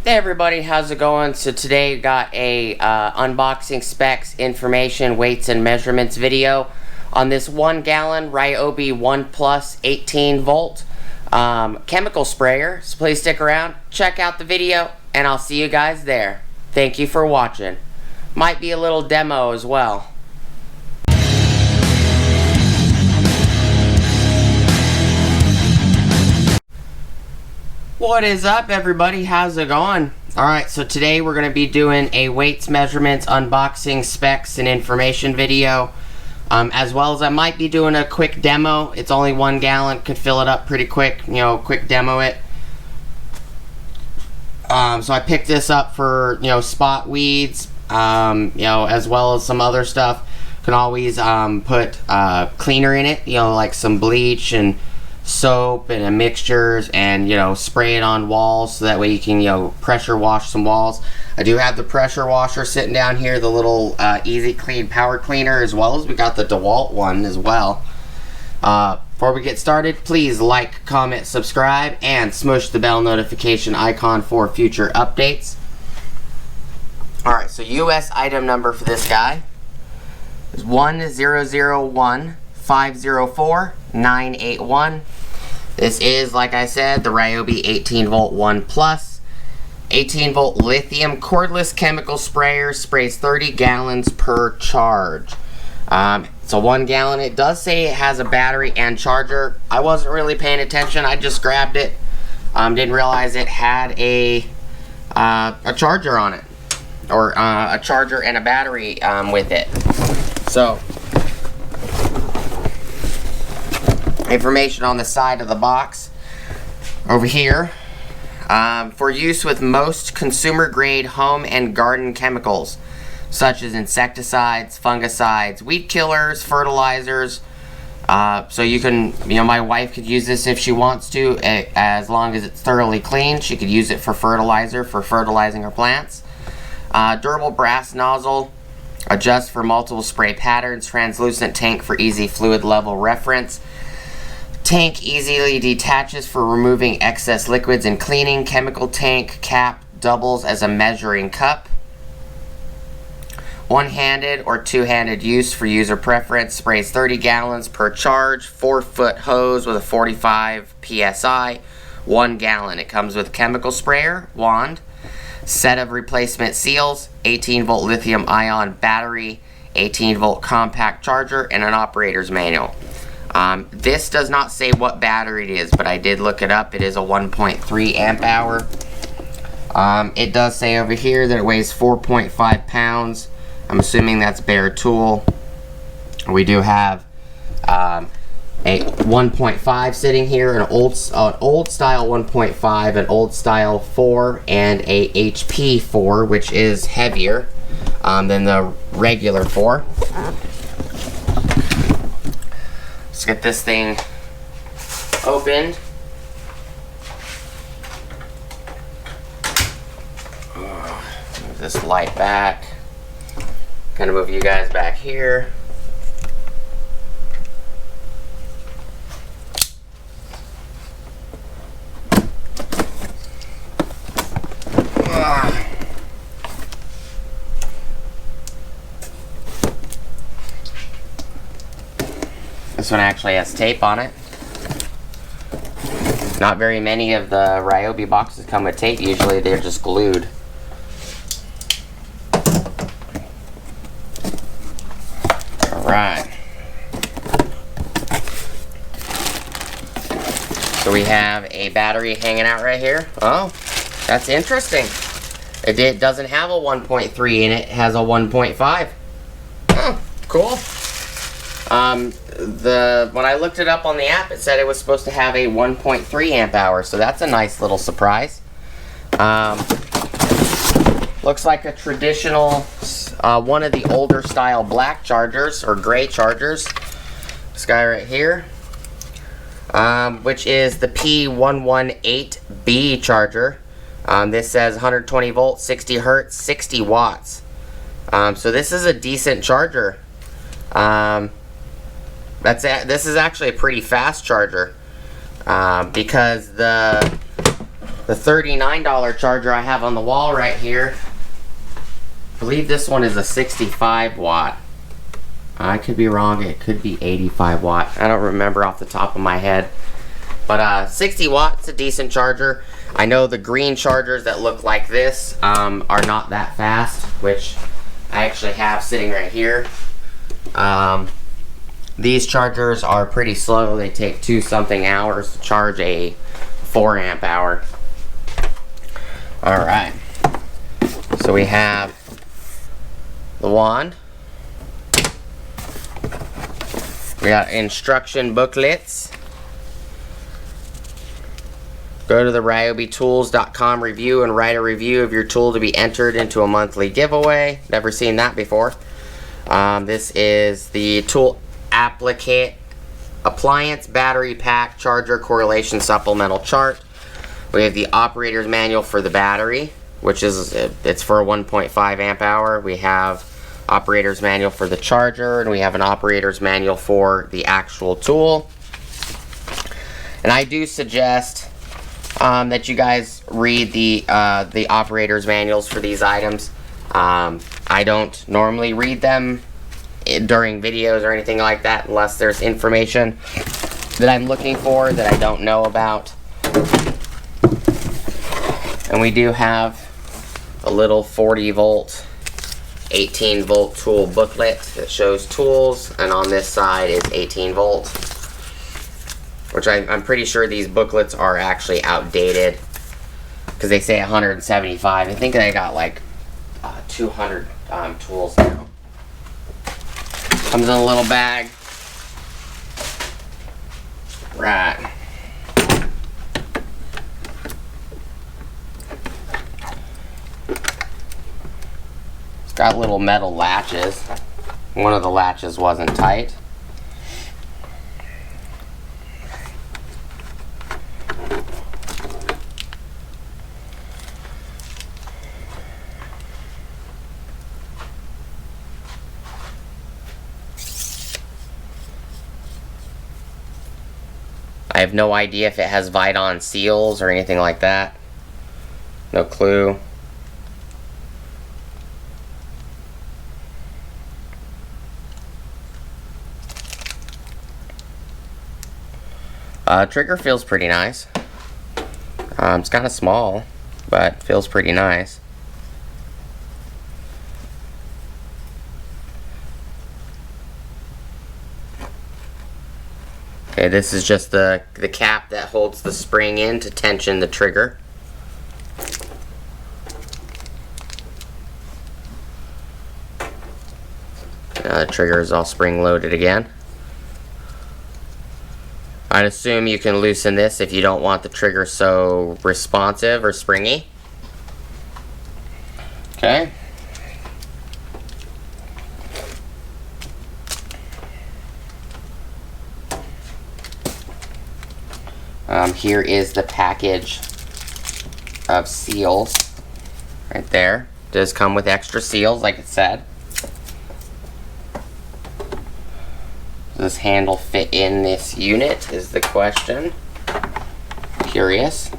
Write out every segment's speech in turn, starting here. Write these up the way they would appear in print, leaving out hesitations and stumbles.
Hey everybody, how's it going? So today we got a unboxing specs, information, weights, and measurements video on this 1 gallon Ryobi 1 Plus 18 volt chemical sprayer. So please stick around, check out the video, and I'll see you guys there. Thank you for watching. Might be a little demo as well. What is up everybody, how's it going? Alright, so today we're going to be doing a weights, measurements, unboxing, specs, and information video. As well as I might be doing a quick demo. It's only 1 gallon, could fill it up pretty quick, quick demo it. So I picked this up for, spot weeds, as well as some other stuff. Can always put cleaner in it, like some bleach and soap and mixtures, and spray it on walls so that way you can pressure wash some walls. I do have the pressure washer sitting down here, the little Easy Clean power cleaner, as well as we got the DeWalt one as well. Before we get started, please like, comment, subscribe, and smush the bell notification icon for future updates. Alright, so US item number for this guy is 1001504-981. This is, like I said, the Ryobi 18 volt 1 Plus 18 volt lithium cordless chemical sprayer. Sprays 30 gallons per charge. So 1 gallon. It does say it has a battery and charger. I wasn't really paying attention. I just grabbed it. Didn't realize it had a charger on it, or a charger and a battery with it. So information on the side of the box over here. For use with most consumer grade home and garden chemicals such as insecticides, fungicides, weed killers, fertilizers. So you can, my wife could use this if she wants to, as long as it's thoroughly clean. She could use it for fertilizer, for fertilizing her plants. Durable brass nozzle, adjust for multiple spray patterns, translucent tank for easy fluid level reference. Tank easily detaches for removing excess liquids and cleaning. Chemical tank cap doubles as a measuring cup. One-handed or two-handed use for user preference. Sprays 30 gallons per charge. 4-foot hose with a 45 psi. 1 gallon. It comes with chemical sprayer, wand, set of replacement seals, 18 volt lithium ion battery, 18 volt compact charger, and an operator's manual. This does not say what battery it is, but I did look it up. It is a 1.3 amp hour. It does say over here that it weighs 4.5 pounds. I'm assuming that's bare tool. We do have a 1.5 sitting here, an old style 1.5, an old style 4, and a HP 4, which is heavier than the regular 4. Let's get this thing opened. Move this light back. Kind of move you guys back here. This one actually has tape on it. Not very many of the Ryobi boxes come with tape. Usually they're just glued. Alright. So we have a battery hanging out right here. Oh, that's interesting. It doesn't have a 1.3 in it. It has a 1.5. Oh, cool. When I looked it up on the app, it said it was supposed to have a 1.3 amp hour, so that's a nice little surprise. Looks like a traditional, one of the older style black chargers, or gray chargers. This guy right here, which is the P118B charger. This says 120 volts, 60 hertz, 60 watts. So this is a decent charger. This is actually a pretty fast charger, because the The $39 charger I have on the wall right here, I believe this one is a 65 watt. I could be wrong, it could be 85 watt. I don't remember off the top of my head. But 60 watts, a decent charger. I know the green chargers that look like this are not that fast, which I actually have sitting right here. These chargers are pretty slow. They take 2-something hours to charge a 4 amp hour. Alright, so we have the wand. We got instruction booklets. Go to the RyobiTools.com review and write a review of your tool to be entered into a monthly giveaway. Never seen that before. This is the tool appliance battery pack charger correlation supplemental chart. We have the operator's manual for the battery, which is it's for a 1.5 amp hour. We have operator's manual for the charger, and we have an operator's manual for the actual tool. And I do suggest that you guys read the operator's manuals for these items. I don't normally read them during videos or anything like that unless there's information that I'm looking for that I don't know about. And we do have a little 40 volt 18 volt tool booklet that shows tools, and on this side is 18 volt, which I'm pretty sure these booklets are actually outdated because they say 175. I think they got like 200 tools now. Comes in a little bag. Right. It's got little metal latches. One of the latches wasn't tight. I have no idea if it has Vidon seals or anything like that. No clue. Trigger feels pretty nice. It's kind of small, but feels pretty nice. Okay, this is just the cap that holds the spring in to tension the trigger. Now the trigger is all spring loaded again. I'd assume you can loosen this if you don't want the trigger so responsive or springy. Okay. Here is the package of seals right there. It does come with extra seals, like it said. Does this handle fit in this unit is the question. Curious.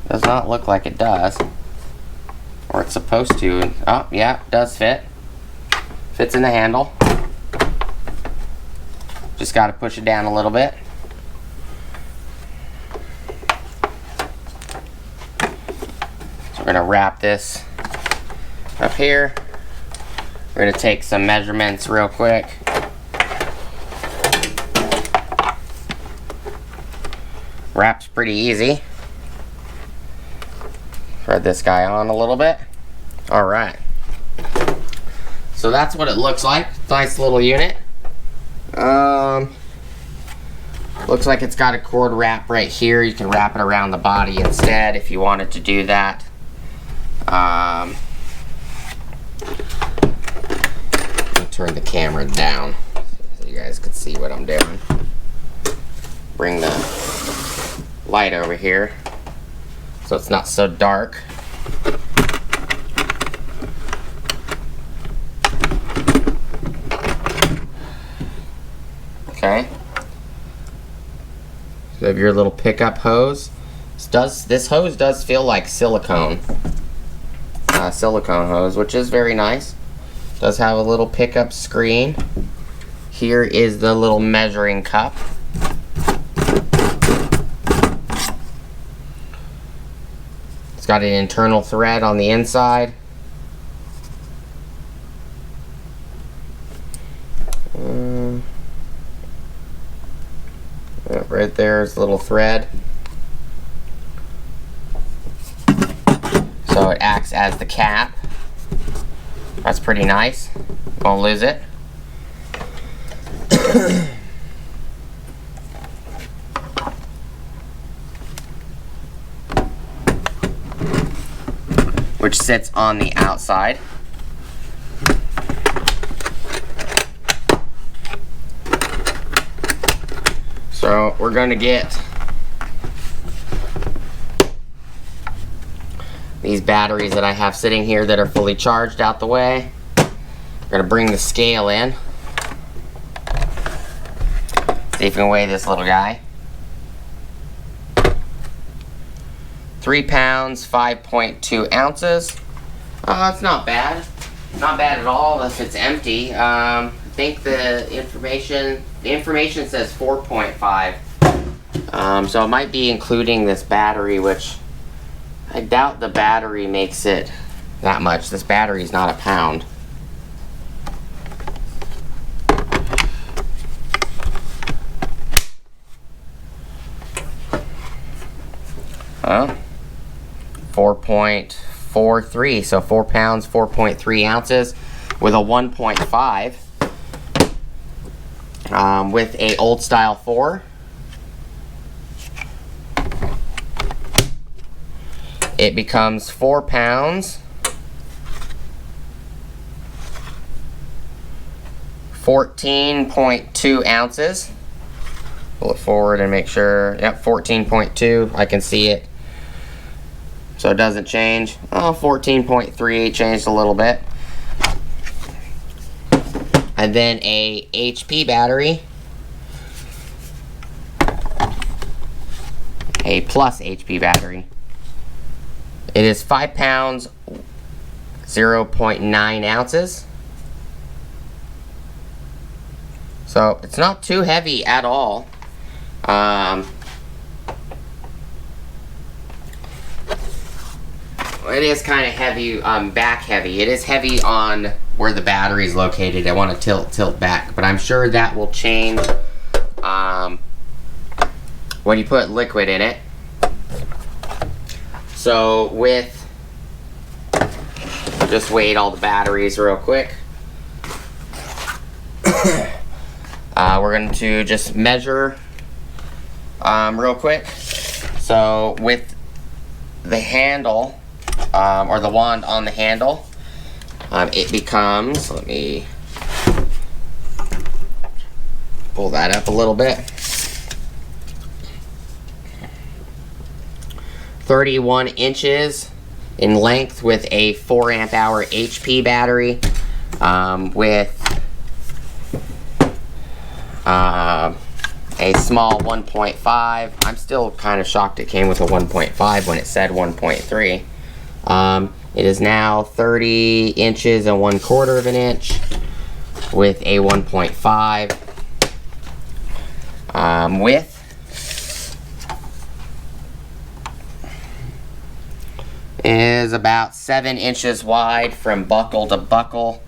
Does not look like it does. Or it's supposed to. Oh, yeah, it does fit. Fits in the handle. Just got to push it down a little bit. So we're going to wrap this up here. We're going to take some measurements real quick. Wraps pretty easy. Thread this guy on a little bit. Alright. So that's what it looks like. Nice little unit. Looks like it's got a cord wrap right here. You can wrap it around the body instead if you wanted to do that. Let me turn the camera down so you guys can see what I'm doing. Bring the light over here so it's not so dark. Okay. of your little pickup hose. This hose does feel like silicone hose, which is very nice. Does have a little pickup screen. Here is the little measuring cup. It's got an internal thread on the inside. Right there's a little thread. So it acts as the cap. That's pretty nice. Won't lose it. Which sits on the outside. So we're going to get these batteries that I have sitting here that are fully charged out the way. We're going to bring the scale in. See if we can weigh this little guy. 3 pounds, 5.2 ounces. It's not bad. Not bad at all if it's empty. I think the information says 4.5. So it might be including this battery, which I doubt the battery makes it that much. This battery is not a pound. Huh? 4.43, so 4 pounds, 4.3 ounces with a 1.5 with a old style 4. It becomes 4 pounds, 14.2 ounces. Pull it forward and make sure. Yep, 14.2. I can see it. So it doesn't change. Oh, 14.3 changed a little bit. And then a HP battery. A plus HP battery. It is 5 pounds, 0.9 ounces. So it's not too heavy at all. It is kind of heavy, back heavy. It is heavy on where the battery is located. I want to tilt back, but I'm sure that will change when you put liquid in it. So with, just weighed all the batteries real quick. We're going to just measure real quick. So with the handle, or the wand on the handle, it becomes, let me pull that up a little bit, 31 inches in length with a 4 amp hour HP battery, with a small 1.5. I'm still kind of shocked it came with a 1.5 when it said 1.3. It is now 30 inches and 1/4 of an inch with a 1.5. Width is about 7 inches wide from buckle to buckle.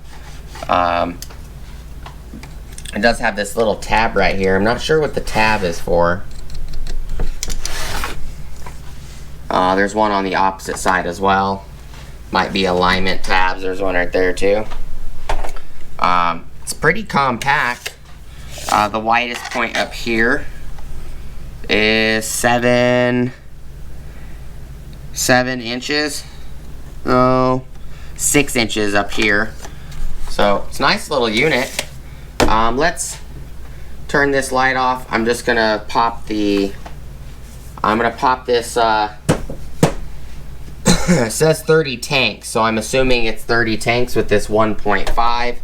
It does have this little tab right here. I'm not sure what the tab is for. There's one on the opposite side as well. Might be alignment tabs. There's one right there too. It's pretty compact. The widest point up here is 7 inches. Oh, 6 inches up here. So it's a nice little unit. Let's turn this light off. I'm just gonna pop the. I'm gonna pop this. It says 30 tanks, so I'm assuming it's 30 tanks with this 1.5,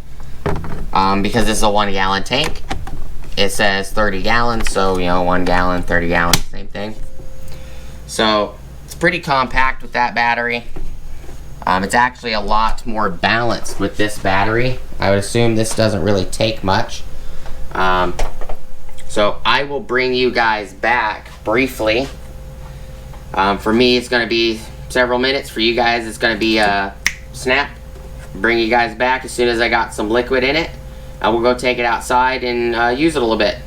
because this is a 1 gallon tank. it says 30 gallons, so you know, 1 gallon, 30 gallons, same thing. So it's pretty compact with that battery. It's actually a lot more balanced with this battery. I would assume this doesn't really take much. So I will bring you guys back briefly. For me, it's going to be several minutes. For you guys, it's going to be a snap. Bring you guys back as soon as I got some liquid in it. I will go take it outside and use it a little bit.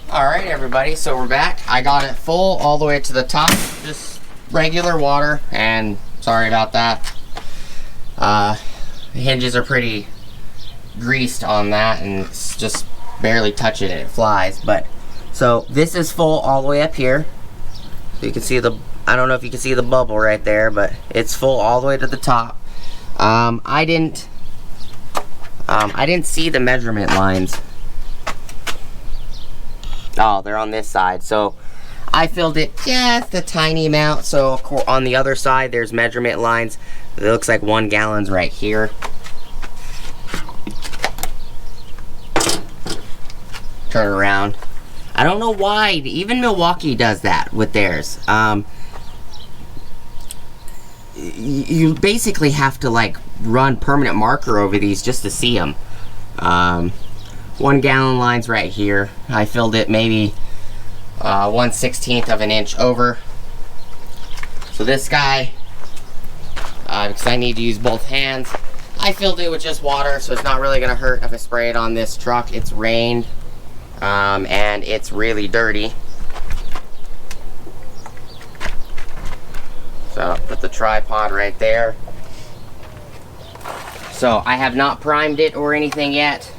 Alright everybody, so we're back. I got it full all the way to the top, just regular water, and sorry about that. The hinges are pretty greased on that, and it's just barely touch it and it flies. But so this is full all the way up here. So you can see the, I don't know if you can see the bubble right there, but it's full all the way to the top. I didn't see the measurement lines. Oh, they're on this side. So I filled it just a tiny amount. So on the other side, there's measurement lines. It looks like 1 gallon's right here. Turn around. I don't know why. Even Milwaukee does that with theirs. You basically have to like run permanent marker over these just to see them. 1 gallon line's right here. I filled it maybe 1/16 of an inch over. So this guy, because I need to use both hands, I filled it with just water, so it's not really gonna hurt if I spray it on this truck. It's rained, and it's really dirty. So put the tripod right there. So I have not primed it or anything yet.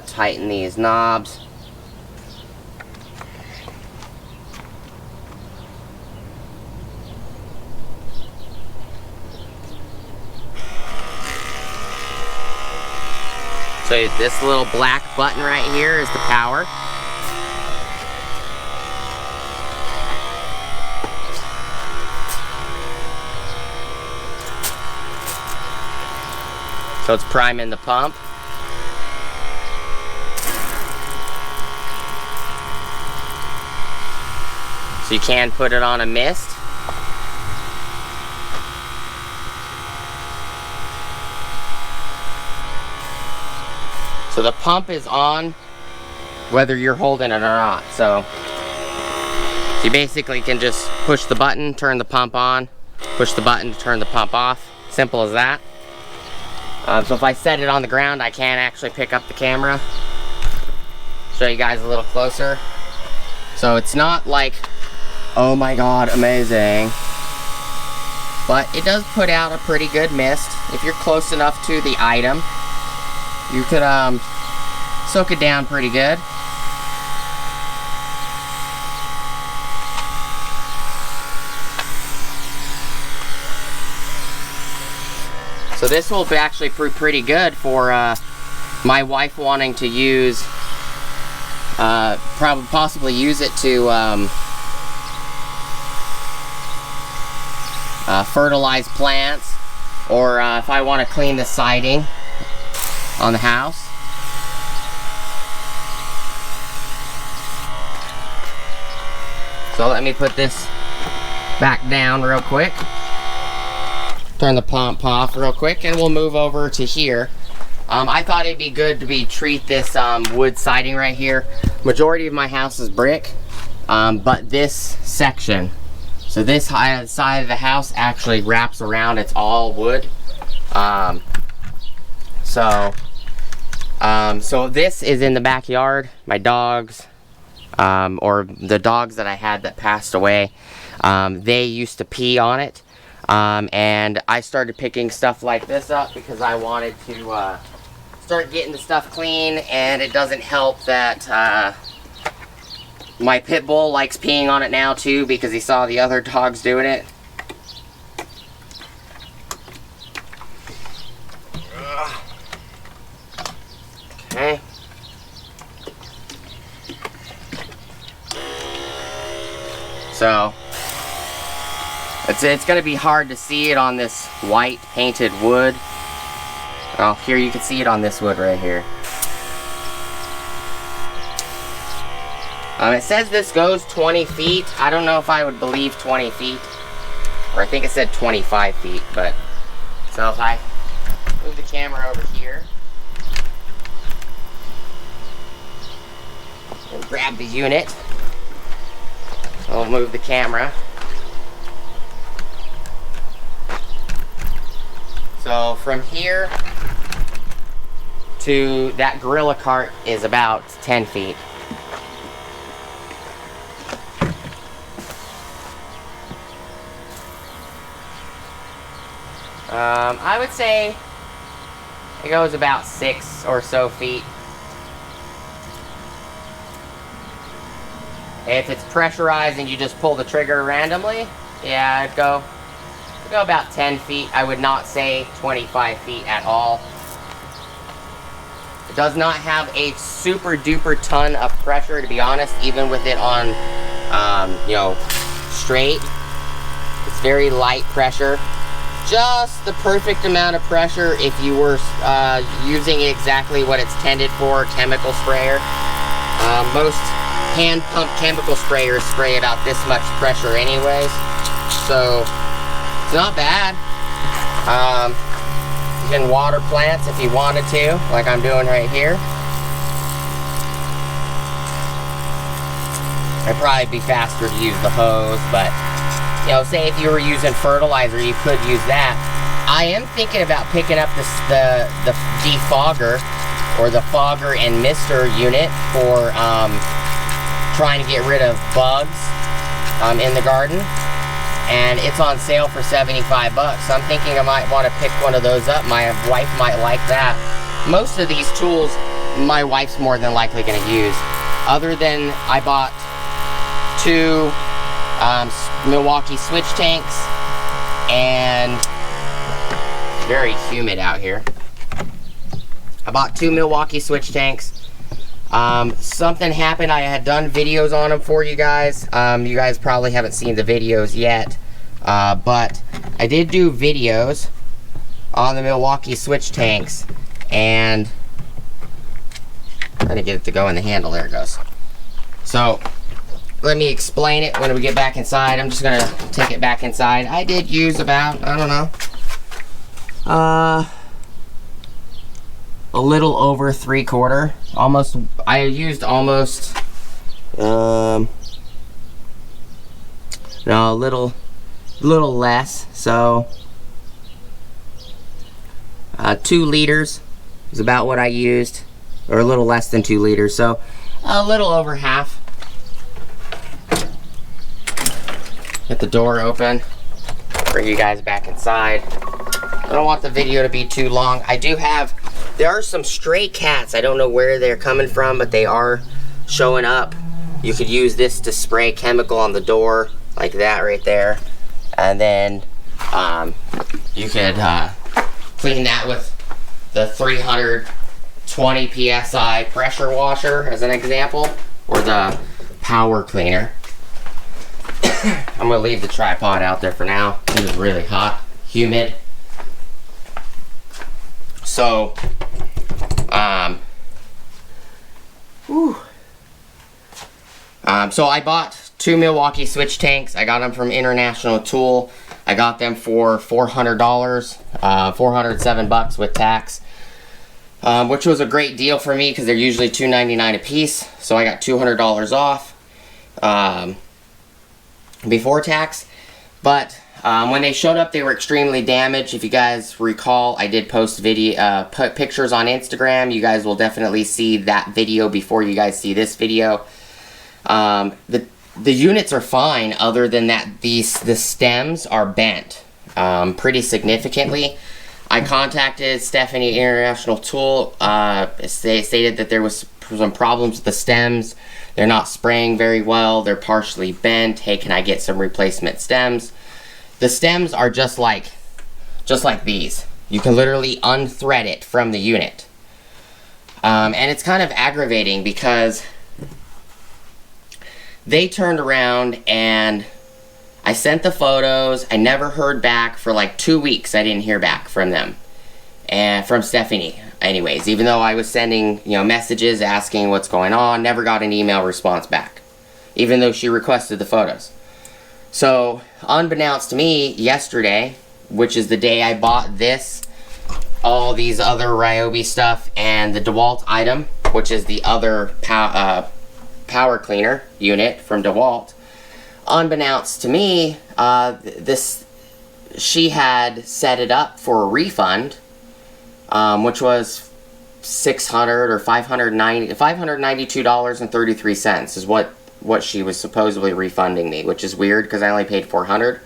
Tighten these knobs. So this little black button right here is the power. So it's priming the pump. So you can put it on a mist. So the pump is on whether you're holding it or not. So you basically can just push the button, turn the pump on, push the button to turn the pump off. Simple as that. So if I set it on the ground, I can actually pick up the camera. Show you guys a little closer. So it's not like, oh my god, amazing. But it does put out a pretty good mist. If you're close enough to the item, you could soak it down pretty good. So this will actually prove pretty good for my wife wanting to use, possibly use it to fertilize plants, or if I want to clean the siding on the house. So let me put this back down real quick. Turn the pump off real quick, and we'll move over to here. I thought it'd be good to treat this wood siding right here. Majority of my house is brick, but this section, so this side of the house actually wraps around. It's all wood. So this is in the backyard. My dogs, or the dogs that I had that passed away, they used to pee on it. And I started picking stuff like this up because I wanted to start getting the stuff clean, and it doesn't help that my pit bull likes peeing on it now too because he saw the other dogs doing it. Okay. So it's going to be hard to see it on this white painted wood. Oh, here you can see it on this wood right here. It says this goes 20 feet. I don't know if I would believe 20 feet. Or I think it said 25 feet, but... So if I move the camera over here and grab the unit, I'll move the camera. So from here to that gorilla cart is about 10 feet. I would say it goes about 6 or so feet. If it's pressurized and you just pull the trigger randomly, yeah, it'd go about 10 feet. I would not say 25 feet at all. It does not have a super duper ton of pressure, to be honest, even with it on, you know, straight. It's very light pressure. Just the perfect amount of pressure if you were using exactly what it's intended for, chemical sprayer. Most hand pump chemical sprayers spray about this much pressure anyways, so it's not bad. You can water plants if you wanted to, like I'm doing right here. It'd probably be faster to use the hose, but you know, say if you were using fertilizer, you could use that. I am thinking about picking up the defogger, or the fogger and mister unit for trying to get rid of bugs in the garden. And it's on sale for 75 bucks. So I'm thinking I might want to pick one of those up. My wife might like that. Most of these tools, my wife's more than likely going to use. Other than I bought 2 Milwaukee switch tanks, and very humid out here. I bought 2 Milwaukee switch tanks. Something happened. I had done videos on them for you guys. You guys probably haven't seen the videos yet, but I did do videos on the Milwaukee switch tanks, and I'm gonna get it to go in the handle. There it goes. So let me explain it when we get back inside. I'm just gonna take it back inside. I did use about, I don't know, a little over 3/4. Almost, I used almost, no, a little less. So 2 liters is about what I used, or a little less than 2 liters. So a little over half. Get the door open, bring you guys back inside. I don't want the video to be too long. There are some stray cats. I don't know where they're coming from, but they are showing up. You could use this to spray chemical on the door, like that right there. And then you could clean that with the 320 PSI pressure washer, as an example, or the power cleaner. I'm gonna leave the tripod out there for now. It is really hot, humid. So, so I bought 2 Milwaukee switch tanks. I got them from International Tool. I got them for $400, 407 bucks with tax, which was a great deal for me because they're usually $299 a piece. So I got $200 off before tax. But when they showed up, they were extremely damaged. If you guys recall, I did post pictures on Instagram. You guys will definitely see that video before you guys see this video. The units are fine, other than that the stems are bent pretty significantly. I contacted Stephanie International Tool. They stated that there was some problems with the stems. They're not spraying very well. They're partially bent. Hey, can I get some replacement stems? The stems are just like these. You can literally unthread it from the unit. And it's kind of aggravating because they turned around and I sent the photos. I never heard back for like 2 weeks. I didn't hear back from them. And from Stephanie, anyways, even though I was sending, you know, messages asking what's going on, never got an email response back, even though she requested the photos. So, unbeknownst to me, yesterday, which is the day I bought this, all these other Ryobi stuff, and the DeWalt item, which is the other power cleaner unit from DeWalt, unbeknownst to me, she had set it up for a refund, which was $600 or $592.33 is what she was supposedly refunding me, which is weird because I only paid $400.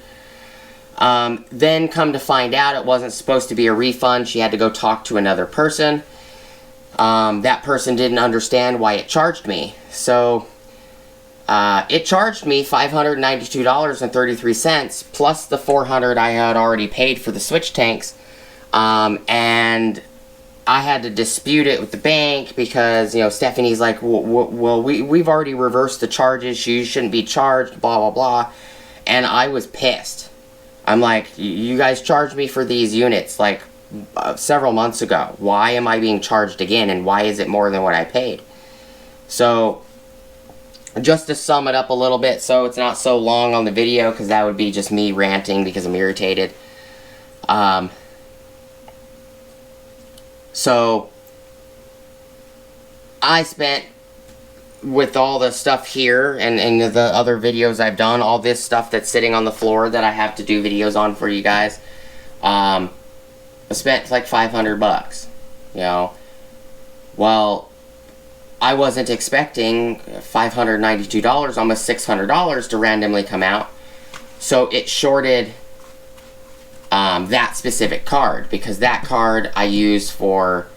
Then come to find out it wasn't supposed to be a refund. She had to go talk to another person. That person didn't understand why it charged me. So it charged me $592.33 plus the $400 I had already paid for the switch tanks. And I had to dispute it with the bank because, you know, Stephanie's like, well, we've already reversed the charges. You shouldn't be charged, blah, blah, blah. And I was pissed. I'm like, you guys charged me for these units, like, several months ago. Why am I being charged again, and why is it more than what I paid? So, just to sum it up a little bit so it's not so long on the video, because that would be just me ranting because I'm irritated. So, I spent, with all the stuff here and the other videos I've done, all this stuff that's sitting on the floor that I have to do videos on for you guys, I spent like $500, you know. Well, I wasn't expecting $592, almost $600 to randomly come out. So it shorted that specific card, because that card I use for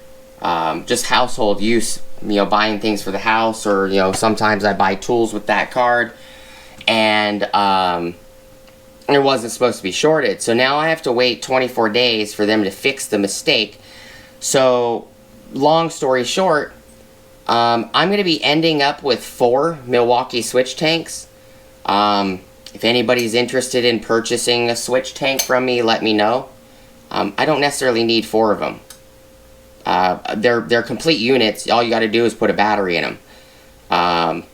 just household use, you know, buying things for the house, or, you know, sometimes I buy tools with that card, and it wasn't supposed to be shorted. So now I have to wait 24 days for them to fix the mistake. So, long story short, I'm going to be ending up with 4 Milwaukee switch tanks. If anybody's interested in purchasing a switch tank from me, let me know. I don't necessarily need 4 of them. They're complete units. All you got to do is put a battery in them.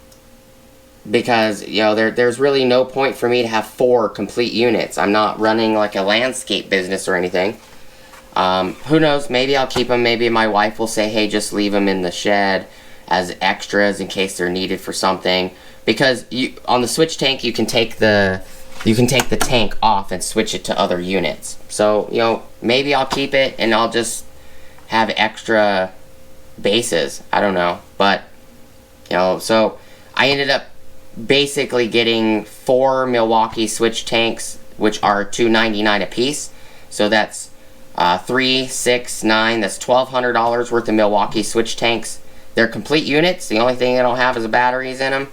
Because, you know, there's really no point for me to have 4 complete units. I'm not running like a landscape business or anything. Who knows? Maybe I'll keep them. Maybe my wife will say, hey, just leave them in the shed as extras in case they're needed for something. Because on the switch tank, you can take the tank off and switch it to other units. So, you know, maybe I'll keep it and I'll just have extra bases. I don't know. But, you know, so I ended up basically getting 4 Milwaukee switch tanks, which are $299 a piece. So that's 3, 6, 9. That's $1,200 worth of Milwaukee switch tanks. They're complete units. The only thing they don't have is the batteries in them,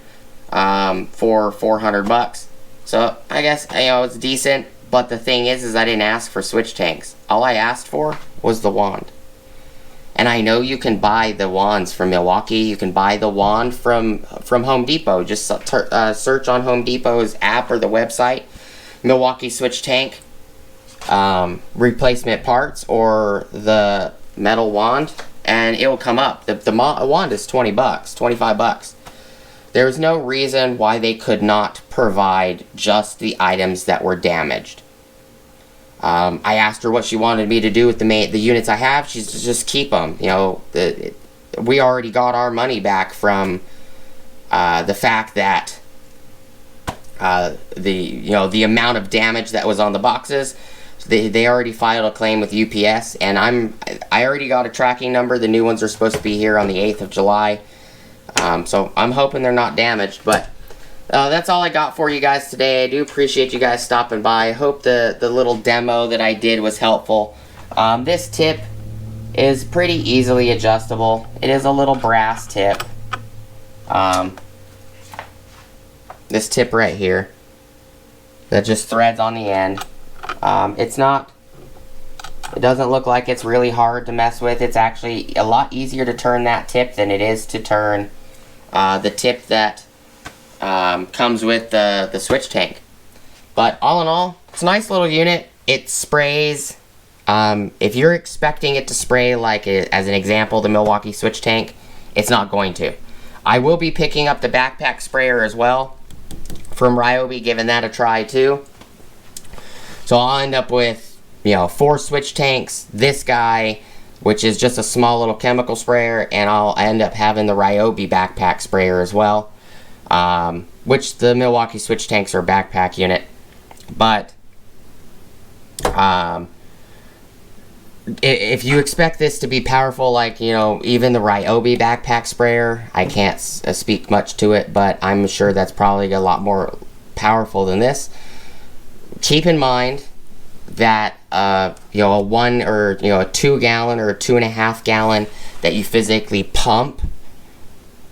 for $400. So I guess, you know, it's decent. But the thing is I didn't ask for switch tanks. All I asked for was the wand. And I know you can buy the wands from Milwaukee. You can buy the wand from Home Depot. Just search on Home Depot's app or the website, Milwaukee switch tank, replacement parts, or the metal wand, and it will come up. The wand is $20, $25. There's no reason why they could not provide just the items that were damaged. I asked her what she wanted me to do with the units I have. She's just keep them. You know, we already got our money back from the fact that the amount of damage that was on the boxes. They already filed a claim with UPS, and I already got a tracking number. The new ones are supposed to be here on the 8th of July. So I'm hoping they're not damaged, but that's all I got for you guys today. I do appreciate you guys stopping by. I hope the little demo that I did was helpful. This tip is pretty easily adjustable. It is a little brass tip. This tip right here that just threads on the end. It doesn't look like it's really hard to mess with. It's actually a lot easier to turn that tip than it is to turn the tip that comes with the switch tank. But all in all, it's a nice little unit. It sprays. If you're expecting it to spray, like as an example, the Milwaukee switch tank, it's not going to. I will be picking up the backpack sprayer as well from Ryobi, giving that a try too. So I'll end up with, 4 switch tanks, this guy, which is just a small little chemical sprayer, and I'll end up having the Ryobi backpack sprayer as well, which the Milwaukee switch tanks are a backpack unit. But if you expect this to be powerful, like, even the Ryobi backpack sprayer, I can't speak much to it, but I'm sure that's probably a lot more powerful than this. Keep in mind that, a 1 or, a 2 gallon or a 2.5 gallon that you physically pump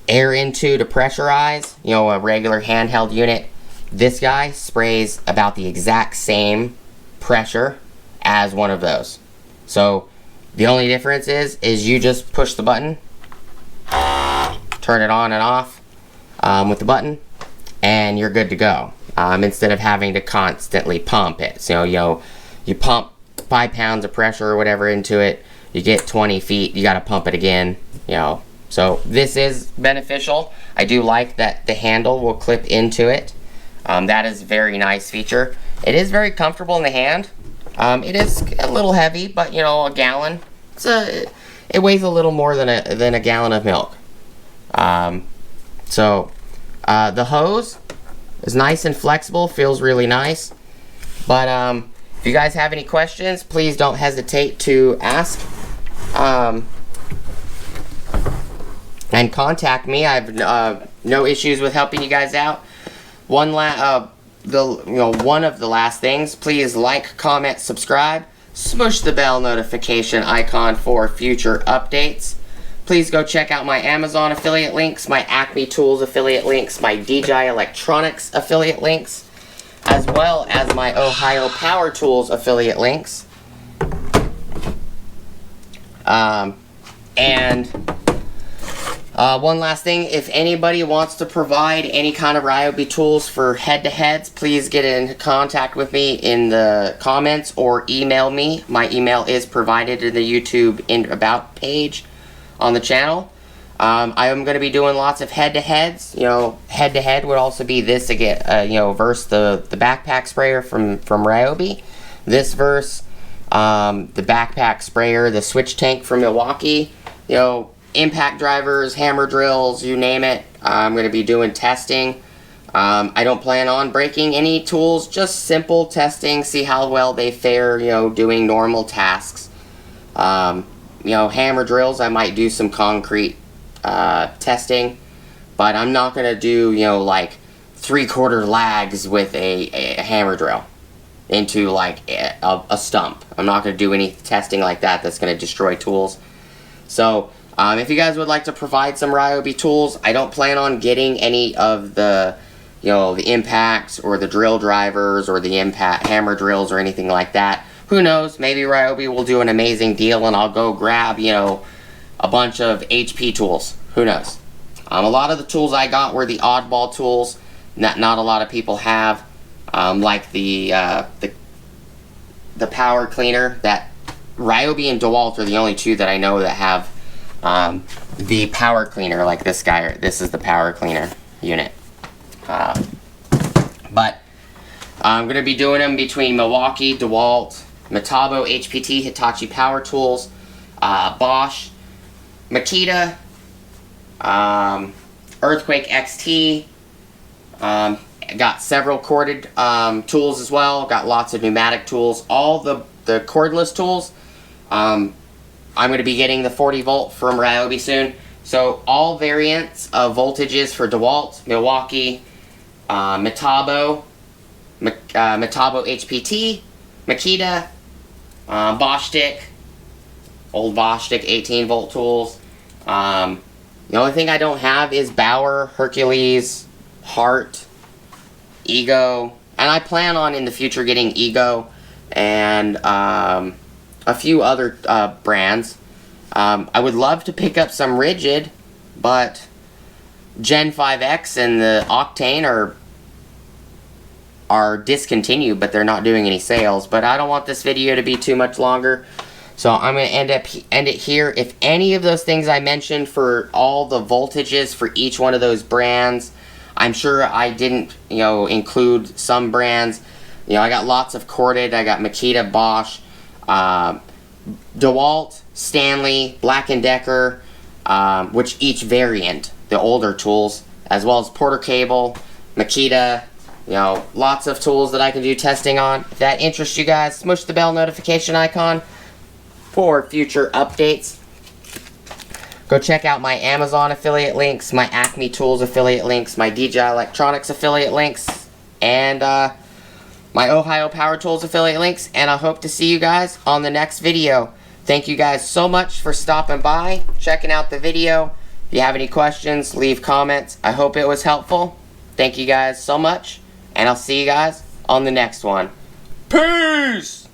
air into to pressurize, a regular handheld unit, this guy sprays about the exact same pressure as one of those. So the only difference is you just push the button, turn it on and off with the button, and you're good to go. Instead of having to constantly pump it. So, you pump 5 pounds of pressure or whatever into it, you get 20 feet, you got to pump it again, So this is beneficial. I do like that the handle will clip into it. That is a very nice feature. It is very comfortable in the hand. It is a little heavy, but a gallon. It weighs a little more than a gallon of milk. The hose is nice and flexible, feels really nice. But if you guys have any questions, please don't hesitate to ask and contact me. I have no issues with helping you guys out. One of the last things, please like, comment, subscribe, smush the bell notification icon for future updates. Please go check out my Amazon affiliate links, my Acme Tools affiliate links, my DJI Electronics affiliate links, as well as my Ohio Power Tools affiliate links. One last thing, if anybody wants to provide any kind of Ryobi tools for head-to-heads, please get in contact with me in the comments or email me. My email is provided in the YouTube About page on the channel. I am going to be doing lots of head-to-heads. Head-to-head would also be this again, versus the backpack sprayer from Ryobi. This versus the backpack sprayer, the switch tank from Milwaukee. Impact drivers, hammer drills, you name it. I'm going to be doing testing. I don't plan on breaking any tools, just simple testing, see how well they fare, doing normal tasks. Hammer drills, I might do some concrete testing, but I'm not going to do, like 3/4 lags with a hammer drill into like a stump. I'm not going to do any testing like that that's going to destroy tools. So if you guys would like to provide some Ryobi tools, I don't plan on getting any of the, the impacts or the drill drivers or the impact hammer drills or anything like that. Who knows? Maybe Ryobi will do an amazing deal and I'll go grab, a bunch of HP tools. Who knows? A lot of the tools I got were the oddball tools that not a lot of people have, like the power cleaner. That Ryobi and DeWalt are the only two that I know that have the power cleaner, like this guy. This is the power cleaner unit. But I'm going to be doing them between Milwaukee, DeWalt, Metabo, HPT, Hitachi Power Tools, Bosch, Makita, Earthquake XT. Got several corded tools as well. Got lots of pneumatic tools. All the cordless tools. I'm going to be getting the 40 volt from Ryobi soon. So all variants of voltages for DeWalt, Milwaukee, Metabo, Metabo HPT, Makita, Bosch stick, old Bosch stick 18 volt tools. The only thing I don't have is Bauer, Hercules, Hart, Ego, and I plan on in the future getting Ego and a few other brands. I would love to pick up some Rigid, but Gen 5X and the Octane are discontinued, but they're not doing any sales. But I don't want this video to be too much longer, so I'm going to end it here. If any of those things I mentioned for all the voltages for each one of those brands, I'm sure I didn't, include some brands. I got lots of corded. I got Makita, Bosch, DeWalt, Stanley, Black & Decker, which each variant, the older tools, as well as Porter Cable, Makita, lots of tools that I can do testing on. If that interests you guys, smush the bell notification icon for future updates. Go check out my Amazon affiliate links, my Acme Tools affiliate links, my DJI Electronics affiliate links, and my Ohio Power Tools affiliate links. And I hope to see you guys on the next video. Thank you guys so much for stopping by, checking out the video. If you have any questions, leave comments. I hope it was helpful. Thank you guys so much, and I'll see you guys on the next one. Peace!